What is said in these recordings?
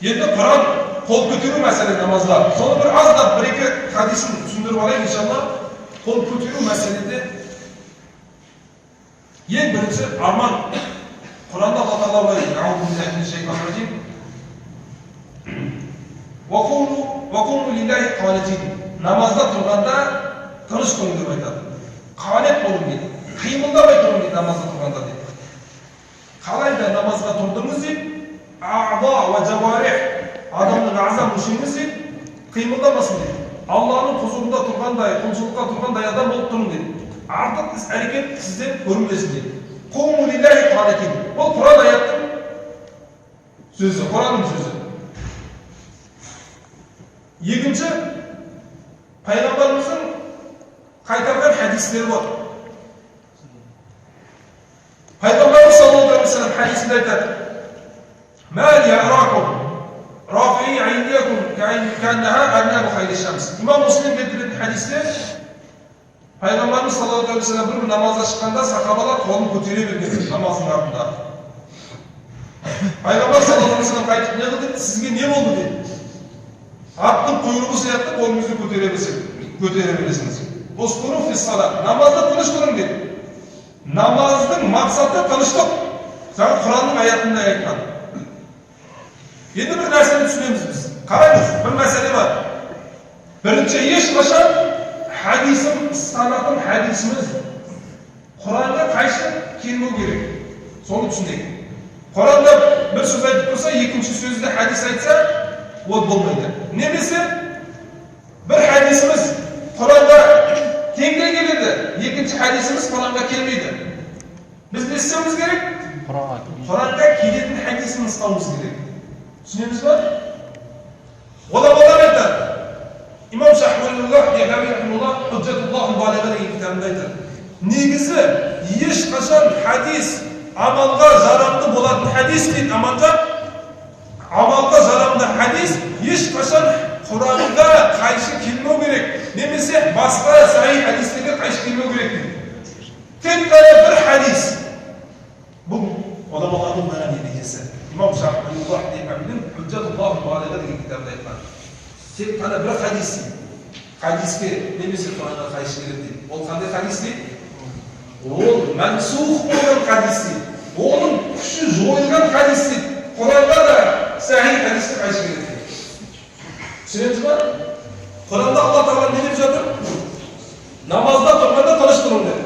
Енді Құран қол көтеру мәселе намазда. Соны бір аздап бір-екі хадисін түсіндіріп алайын иншалла. Қол көтеру мәселеде ең бірінші арман. Құранда Алла Тағала былай дейді: "Аузу биллахи минаш шайтанир раджим. Вақуму лиллахи қанитин." Намазда тұрғанда тыныш болың деп айтады. Қанет болың дейді. Қимылдамай тұрың дейді намазда тұрғанда дейді. Қалайда намазға тұрдыңыз дейді, аъза ва жаварих, адамның ағза мүшеңіз дейді, қимылдамасын дейді. Алланың құзырында тұрғандай, құлшылыққа тұрғандай адам болып тұрың дейді. Артық іс әрекет сізден көрінбесін дейді. Қуму лиллахи қанитин. Бұл Құран аяттың сөзі, Құранның сөзі. Екінші, пайғамбарымыздың қайтарған хадистері бар. Пайғамбарымыз саллаллаху алейхи ва саллям хадисінде айтады: "Ма яракум рафии айдиякум кааннаха арнабу хайли шамс." Имам Муслим келтіретін хадисте Пайғамбарымыз саллаллаху алейхи ва саллям бір намазға шыққанда сахабалар қолын көтере берген намаздың артында. Пайғамбар саллаллаху алейхи ва саллям қайтып не қылды? Сізге не болды дейді. Аттың құйрығы сияқты қолыңызды көтере бересіңіз. Устуру фи салат. Намазда тыныш тұрың дейді. Намаздың мақсаты тыныштық. Жаңа Құранның аятында айтқан. Енді бір нәрсені түсінеміз біз. Қараңыз, бір мәселе бар. Бірінші, ешқашан хадисім, ұстанатын хадисіміз Құранға қайшы келмеу керек. Соны түсінейік. Құранда бір сөз айтып тұрса, екінші сөзді хадис айтса, ол болмайды. Немесе бір хадисіміз Құранға теңге келеді, екінші хадисіміз Құранға келмейді. Біз не істеуіміз керек? Құранға келетін хадисін ұстауымыз керек. Түсінеміз ба? Оламалар айтады. Имам Шахуалилlah, Худжатуллаху балиға деген кітабында айтады. Негізі ешқашан хадис амалға жарамды болатын хадис дейді аманжан. Амалға жарамды хадис ешқашан Құранға қайшы келмеу керек. Немесе басқа сахи хадистерге қайшы келмеу керек дейді. Тек қана бір хадис. Бұл оламалардың ғана нәтижесі. Имам Шахуалилlah деген Худжатуллаху балиға деген кітабында айтқан. Тек қана бір хадис. Хадиске немесе Құранға қайшы келеді дейді. Ол қандай хадис дейді? Ол мансух болған хадис дейді. Оның күші жойылған хадис дейді. Құранға да сахи хадиске қайшы келеді дейді. Түсінеміз ба? Құранда Алла Тағала не деп жатыр? Намазда тұрғанда тыныш тұрың деді.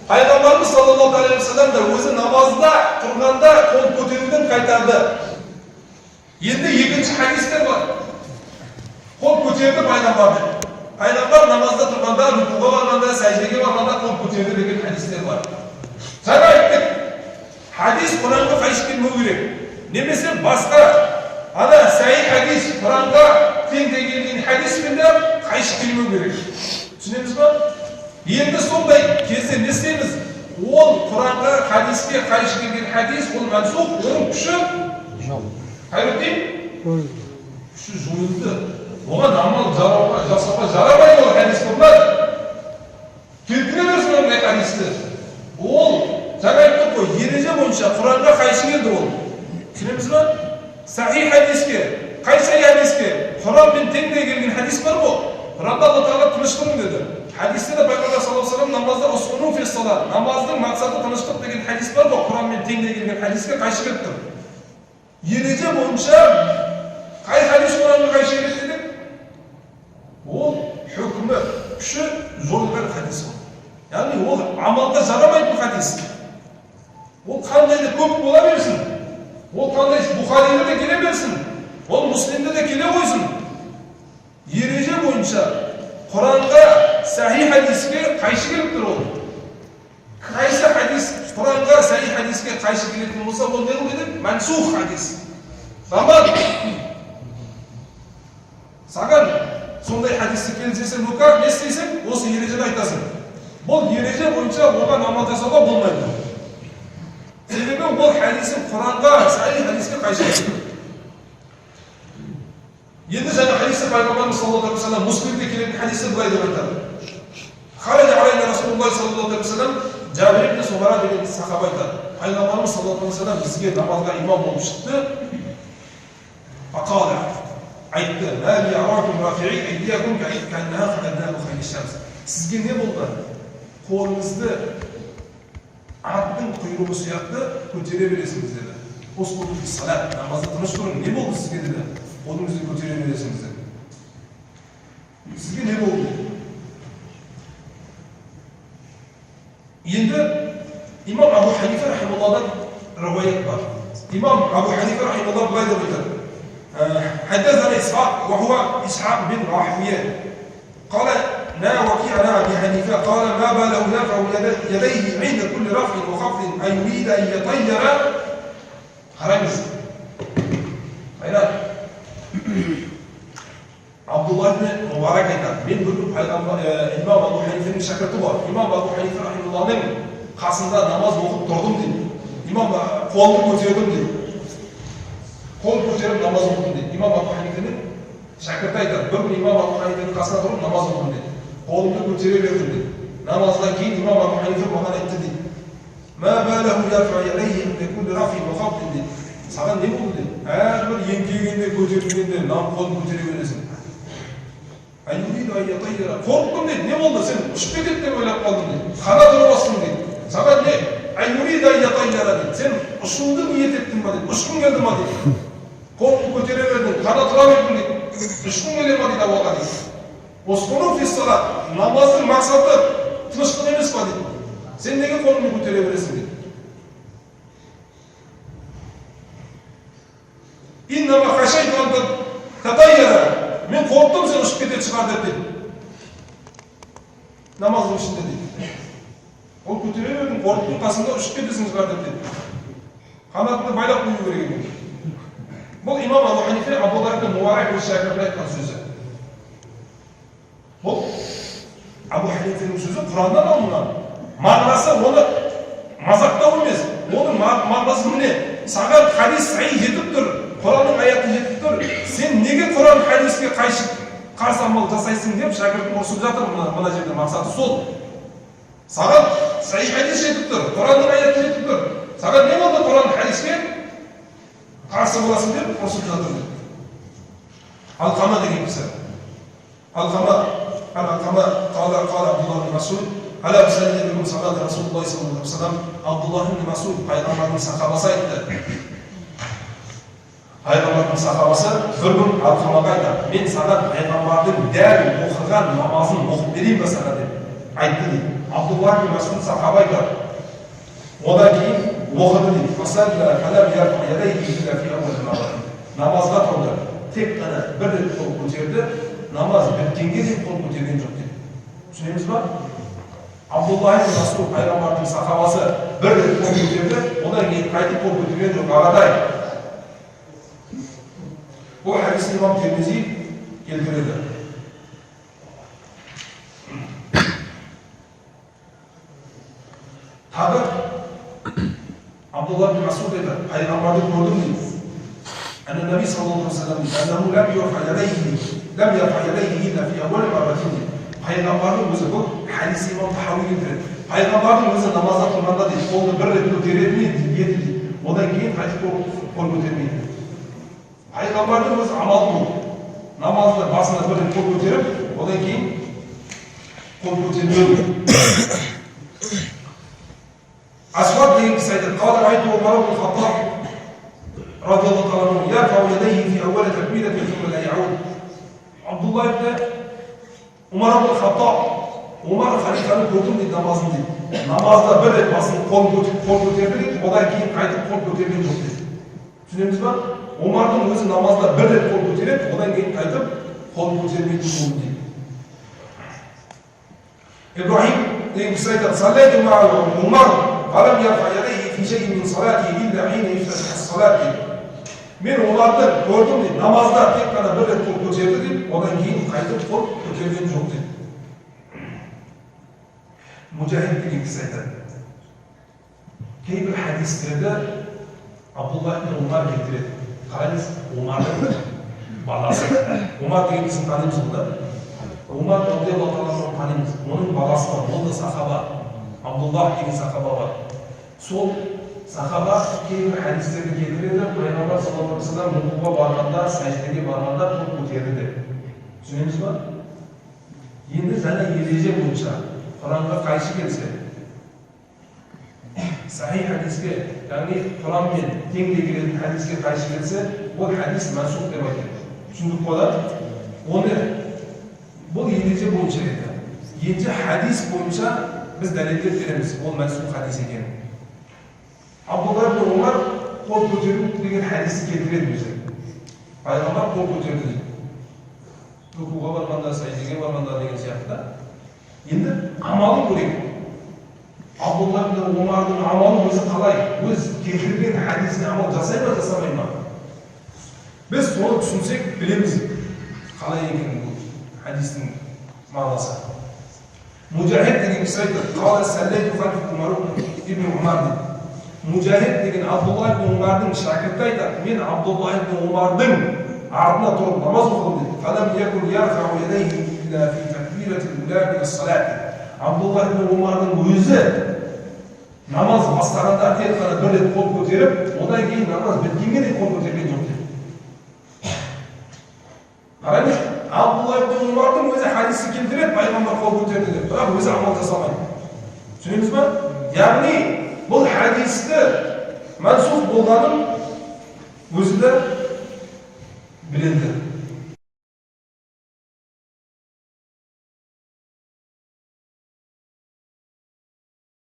Пайғамбарымыз саллаллаху алейхи ва саллям да өзі намазда тұрғанда қол көтеруден қайтарды. Енді екінші хадистер бар. Қол көтерді пайғамбарды. Пайғамбар намазда тұрғанда, рүкуға барғанда, сәждеге барғанда қол көтерді деген хадистер бар. Жаңа айттық, хадис Құранға қайшы келмеу керек. Немесе басқа ана сахи хадис Құранға тең келген хадиспен де қайшы келмеу керек. Түсінеміз ба? Енді сондай кезде не істейміз? Ол Құранға хадиске қайшы келген хадис, ол мансух, оның күші қайраттин? Күші жойылды. Оған амал жасауға жарамайды ол хадис болмады. Келтіре берсін ондай хадисті. Ол жаңа айттық қой, ереже бойынша Құранға қайшы келді ол. Түсінеміз ба? Сахи хадиске, қай сахи хадиске? Құранмен теңдей келген хадис бар ғой. Құранда Алла Тағала тыныш тұрың деді. Хадисте де Пайғамбар саллаллаху алейхи ва саллям намазда устуру фи салат. Намаздың мақсаты тыныштық деген хадис бар ғой. Құранмен теңдей келген хадиске қайшы келіп тұр. Ереже бойынша қай хадис Құранға қайшы келеді дедік? Ол hükmü, күші жойылған хадис ол. Яғни ол амалға жарамайтын хадис. Ол қандай да көп бола берсін. Ол қандай Бұхариде де келе берсін. Ол Муслимде де келе қойсын. Ереже бойынша Құранға сахи хадиске қайшы келіп тұр ол. Қайсы хадис Құранға сахи хадиске қайшы келетін болса, ол не қылды? Мансух хадис. Заман. Саған сондай хадисті келсесің, не істейсің? Осы ережені айтасың. Бұл ереже бойынша оған амал жасауға болмайды. Себебі ол хадисін Құранға, сахи хадиске қайшы келеді. Енді жаңа хадисті Пайғамбарымыз саллаллаху алейхи ва саллям Муслимде келетін хадисті былай деп айтады. Хараджа алейна Расулуллах саллаллаху алейхи ва саллям, Жабир ибн Сумара деген сахаба айтады. Пайғамбарымыз саллаллаху алейхи ва саллям бізге намазға имам болып шықты. فقال айтты ما لي أراكم رافعي أيديكم كأنها فقدناه خيل الشمس. Sizге не болды? Қолыңызды аттың құйрығы сияқты көтере бересіңіз деді. Осқұлды салат, намазды тыныш тұрың. Не болды сізге деді? Қолыңызды көтере бересіңіз деді. Sizге не болды? Енді имам Абу Ханифа рахималлахдан рауаят бар. имам Абу Ханифа рахималлах былай деп айтады. حدثنا إسحاق وهو إسحاق بن راهويه قال نا وكيعنا أبي حنيفة قال ما باله يرفع يديه عند كل رفع وخفض أن يريد أن يطير خرمز أين عبد الله بن مبارك aytadi men bugün imam Abu Hanife'nin şakirti var. İmam Abu Hanife rahimahullah'ın qasında namaz o'qib turdim deydi. İmam qo'lni ko'tardim deydi. Qo'l ko'tarib namoz o'qidim deydi. İmam Abu Hanife'nin şakirti aytadi. Bir kun İmam Abu Hanife'nin qasida turib namoz o'qidim deydi. Qo'limni ko'taraverdim deydi. Namozdan keyin İmam Abu Hanife ma'na aytdi deydi. Ma balahu yarfa yadayhi inda kulli raf'in wa khafdin deydi. Sаған ne bo'ldi deydi. Har bir еңкейгенде көтерілгенде qo'lni ko'taraverasың. Korktum dedi. Ne oldu sen? Uçup gidip de böyle kaldın dedi. Kanat olmasın dedi. Sana ne? Ayyurida yatayyara dedi. Sen uçtuğunda niyet ettin mi dedi. Uçkun geldi mi dedi. Korkup götüreverdin. Kanat olaverdin dedi. Uçkun geldi mi dedi. Avağa dedi. Osman'ın fissala namazın maksadı tınışkın emes mi dedi. Sen neye kolunu götüreveresin dedi. İnnama haşaytu an tatayyara. Men korktum sen uçup kete çıkar dedi. Namazın içinde dedi. O götüreverdim. Korktum kasında uçup ketesin çıkar dedi. Kanatını baylap koyu vereyim. Bu İmam Abu Hanife Abdullah ibn Mubarak bir şakirtine aytkan sözü. Bu Abu Hanife'nin sözü Kur'an'dan alıngan. Manası onu mazakta olmaz. Onun manası ne? Sana hadis sahih yetip dur. Kur'an'ın ayatı yetip dur. Sen nege Kur'an hadisке қарсы амал жасайсың деп шәкіртім ұрсып жатыр мына жерде мақсаты сол. Саған сахих хадис жетіп тұр, Құранның аяты жетіп тұр. Саған не болды Құран хадиске қарсы боласың деп ұрсып жатыр. Алқама деген кісі. Алқама қала Абдуллах ибн Мас'уд Ала усалли бикум салаты Расулуллах саллаллаху алейхи ва саллям. Абдуллах ибн Мас'уд пайғамбардың сахабасы айтты. Пайғамбардың сахабасы бір күн Алқамаға айтады. Мен саған пайғамбардың дәл оқыған намазын оқып берейін бе саған деп айтты дейді. Абдуллах ибн Мас'уд сахаба айтады. Одан кейін оқыды дейді. Намазға тұрды. Тек қана бір рет қол көтерді. Намаз біткенге дейін қол көтерген жоқ дейді. Түсінеміз ба? Абдуллах ибн Мас'уд пайғамбардың сахабасы бір рет қол көтерді. Одан кейін қайтып қол көтерген жоқ. Арадай. Bu hadisni İmam Tirmizi keltirdi. Tabi Abdullah bin Mas'ud dedi, Peygamber'de gördüm dedi. Enne Nebi sallallahu aleyhi ve sellem ennehu lem yarfa yadayhi illa fi evvel marratin. Peygamber'in özü bu hadis İmam Tahavi getirdi. Peygamber'in özü namazda kılganda dedi, kolunu bir ret götürmeydi dedi. Odan keyin qaytib kol götürmeydi. Пайғамбардың өзі амал бұл. Намазды басына бір қол көтеріп, одан кейін қол көтермеу. Асвад деген кісі айтады. Қала айту Умар ибн Хаттаб радиаллаху анху ярфау ядайхи фи аували такбирати сумма ла яуд. Абдулла ибн Умар ибн Хаттаб Умар халифаның көрдім дейді намазын дейді. Намазда бір рет басын қол көтерді дейді, одан кейін қайтып қол көтерген жоқ дейді. Түсінеміз ба? Омардың өзі намазда бір рет қол көтереді, одан кейін қайтып қол көтермейтін болды дейді. Ибрахим деген кісі айтады, саллайту ма'a Умар фалам ярфа ядайхи фи шай'ин мин салатихи илля хина юфтатиху ас-салат дейді. Мен оларды көрдім дейді, намазда тек қана бір рет қол көтерді дейді, одан кейін қайтып қол көтерген жоқ дейді. Мужахид деген кісі айтады, кейбір хадистерді Абдуллах ибн Умар келтіреді. Қараңыз, Умардың баласы. Умар деген кісіні танимыз бұнда. Умар радиаллаху анху танимыз. Оның баласы бар, ол да сахаба. Абдуллах деген сахаба бар. Сол Sahaba кейбір хадистерді келтіреді, пайғамбар саллаллаху алейхи вассалам рукуға барғанда, сәждеге барғанда қол көтерді. Түсінеміз ба? Енді жаңа ереже бойынша Құранға қайшы келсе, сахи хадиске, яғни Құранмен тең келетін хадиске қайшы келсе, ол хадис мансух деп айтады. Түсіндік қой да? Оны бұл ереже бойынша еді. Енді хадис бойынша біз дәлелдеп береміз, ол мансух хадис екен. Абдулла ибн Умар қол көтеру деген хадисті келтіреді өзі. Пайғамбар қол көтерді дейді. Рукуға барғанда, сәждеге барғанда деген сияқты. Енді амалын көрейік. Абдулла ибн Умардың амалы өзі қалай? Өз келтірген хадисіне амал жасай ма, жасамай ма? Біз соны түсінсек білеміз қалай екенін бұл хадистің мағынасы. Мужахид деген кісі айтады, қала сәлләйту халфа ибн Умар дейді. Мужахид деген Абдулла ибн Умардың шәкірті айтады, мен Абдулла ибн Умардың артына тұрып намаз оқыдым дейді. Фалам якун ярфау ядайхи илля фи такбиратил ула мин ас-салат. Абдулла ибн Умардың өзі намаз бастағанда тек қана бір рет қол көтеріп, одан кейін намаз біткенге де қол көтерген жоқ дейді. Қараңыз, Абдулла ибн Умардың өзі хадисті келтіреді, пайғамбар қол көтерді деп, бірақ өзі амал жасамайды. Түсінеміз ба? Яғни бұл хадисті мансух болғанын өзі де біледі.